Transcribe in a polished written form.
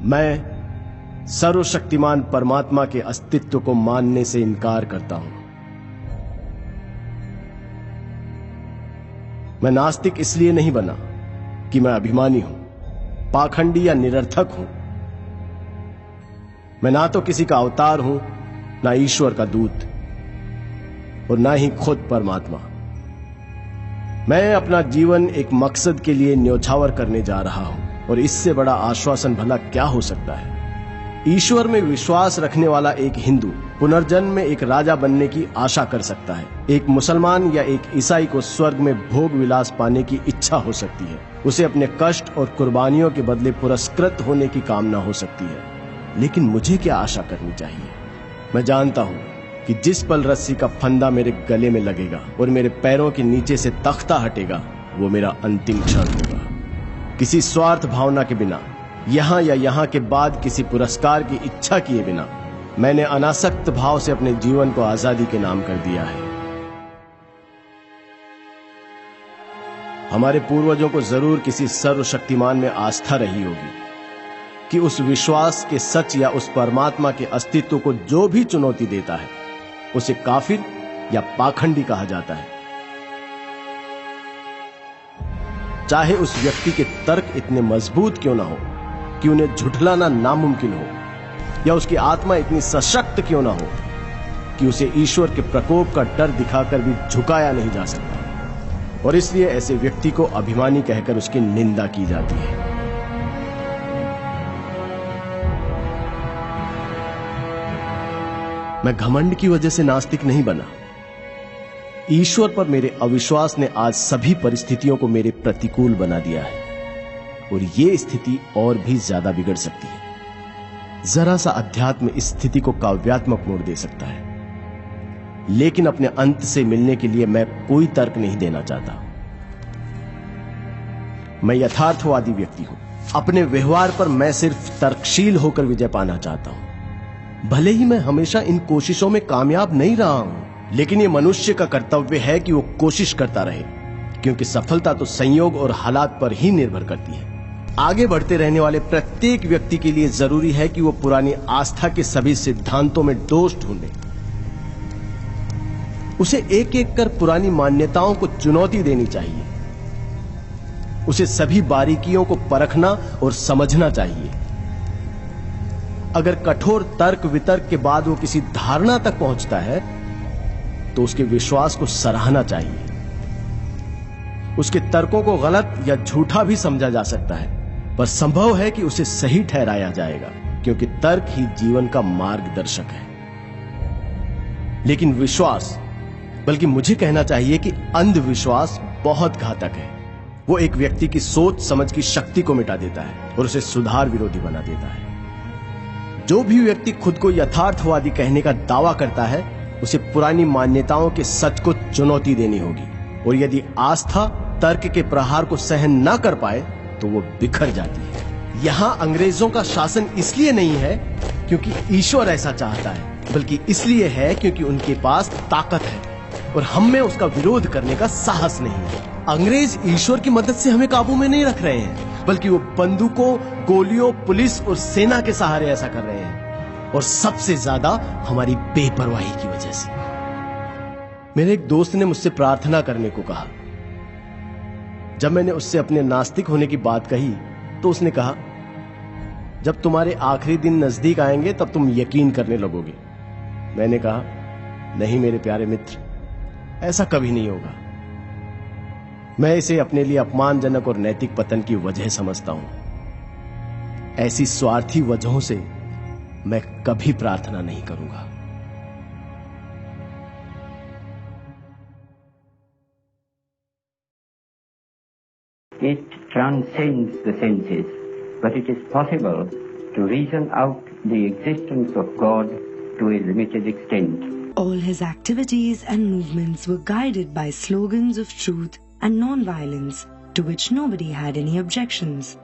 मैं सर्वशक्तिमान परमात्मा के अस्तित्व को मानने से इनकार करता हूं। मैं नास्तिक इसलिए नहीं बना कि मैं अभिमानी हूं, पाखंडी या निरर्थक हूं। मैं ना तो किसी का अवतार हूं, ना ईश्वर का दूत, और ना ही खुद परमात्मा। मैं अपना जीवन एक मकसद के लिए न्योछावर करने जा रहा हूं, और इससे बड़ा आश्वासन भला क्या हो सकता है। ईश्वर में विश्वास रखने वाला एक हिंदू पुनर्जन्म में एक राजा बनने की आशा कर सकता है। एक मुसलमान या एक ईसाई को स्वर्ग में भोग विलास पाने की इच्छा हो सकती है। उसे अपने कष्ट और कुर्बानियों के बदले पुरस्कृत होने की कामना हो सकती है। लेकिन मुझे क्या आशा करनी चाहिए? मैं जानता हूं कि जिस पल रस्सी का फंदा मेरे गले में लगेगा और मेरे पैरों के नीचे से तख्ता हटेगा, वो मेरा अंतिम क्षण होगा। किसी स्वार्थ भावना के बिना, यहां या यहां के बाद किसी पुरस्कार की इच्छा किए बिना, मैंने अनासक्त भाव से अपने जीवन को आजादी के नाम कर दिया है। हमारे पूर्वजों को जरूर किसी सर्वशक्तिमान में आस्था रही होगी कि उस विश्वास के सच या उस परमात्मा के अस्तित्व को जो भी चुनौती देता है, उसे काफिर या पाखंडी कहा जाता है। चाहे उस व्यक्ति के तर्क इतने मजबूत क्यों ना हो कि उन्हें झुठलाना नामुमकिन हो, या उसकी आत्मा इतनी सशक्त क्यों ना हो कि उसे ईश्वर के प्रकोप का डर दिखाकर भी झुकाया नहीं जा सकता, और इसलिए ऐसे व्यक्ति को अभिमानी कहकर उसकी निंदा की जाती है। मैं घमंड की वजह से नास्तिक नहीं बना। ईश्वर पर मेरे अविश्वास ने आज सभी परिस्थितियों को मेरे प्रतिकूल बना दिया है, और ये स्थिति और भी ज्यादा बिगड़ सकती है। जरा सा अध्यात्म इस स्थिति को काव्यात्मक मोड़ दे सकता है, लेकिन अपने अंत से मिलने के लिए मैं कोई तर्क नहीं देना चाहता। मैं यथार्थवादी व्यक्ति हूं। अपने व्यवहार पर मैं सिर्फ तर्कशील होकर विजय पाना चाहता हूं। भले ही मैं हमेशा इन कोशिशों में कामयाब नहीं रहा हूं, लेकिन यह मनुष्य का कर्तव्य है कि वो कोशिश करता रहे, क्योंकि सफलता तो संयोग और हालात पर ही निर्भर करती है। आगे बढ़ते रहने वाले प्रत्येक व्यक्ति के लिए जरूरी है कि वो पुरानी आस्था के सभी सिद्धांतों में दोष ढूंढे। उसे एक एक कर पुरानी मान्यताओं को चुनौती देनी चाहिए। उसे सभी बारीकियों को परखना और समझना चाहिए। अगर कठोर तर्क वितर्क के बाद वो किसी धारणा तक पहुंचता है, तो उसके विश्वास को सराहना चाहिए। उसके तर्कों को गलत या झूठा भी समझा जा सकता है, पर संभव है कि उसे सही ठहराया जाएगा, क्योंकि तर्क ही जीवन का मार्गदर्शक है। लेकिन विश्वास, बल्कि मुझे कहना चाहिए कि अंधविश्वास बहुत घातक है। वो एक व्यक्ति की सोच समझ की शक्ति को मिटा देता है और उसे सुधार विरोधी बना देता है। जो भी व्यक्ति खुद को यथार्थवादी कहने का दावा करता है, उसे पुरानी मान्यताओं के सच को चुनौती देनी होगी, और यदि आस्था तर्क के प्रहार को सहन न कर पाए तो वो बिखर जाती है। यहां अंग्रेजों का शासन इसलिए नहीं है क्योंकि ईश्वर ऐसा चाहता है, बल्कि इसलिए है क्योंकि उनके पास ताकत है और हम में उसका विरोध करने का साहस नहीं है। अंग्रेज ईश्वर की मदद से हमें काबू में नहीं रख रहे हैं, बल्कि वो बंदूकों, गोलियों, पुलिस और सेना के सहारे ऐसा कर रहे हैं, और सबसे ज्यादा हमारी बेपरवाही की वजह से। मेरे एक दोस्त ने मुझसे प्रार्थना करने को कहा। जब मैंने उससे अपने नास्तिक होने की बात कही, तो उसने कहा, जब तुम्हारे आखिरी दिन नजदीक आएंगे तब तुम यकीन करने लगोगे। मैंने कहा, नहीं मेरे प्यारे मित्र, ऐसा कभी नहीं होगा। मैं इसे अपने लिए अपमानजनक और नैतिक पतन की वजह समझता हूं। ऐसी स्वार्थी वजहों से मैं कभी प्रार्थना नहीं करूंगा। It transcends the senses, but it is possible to reason out the existence of God to a limited extent. All his activities and movements were guided by slogans of truth and non-violence, to which nobody had any objections.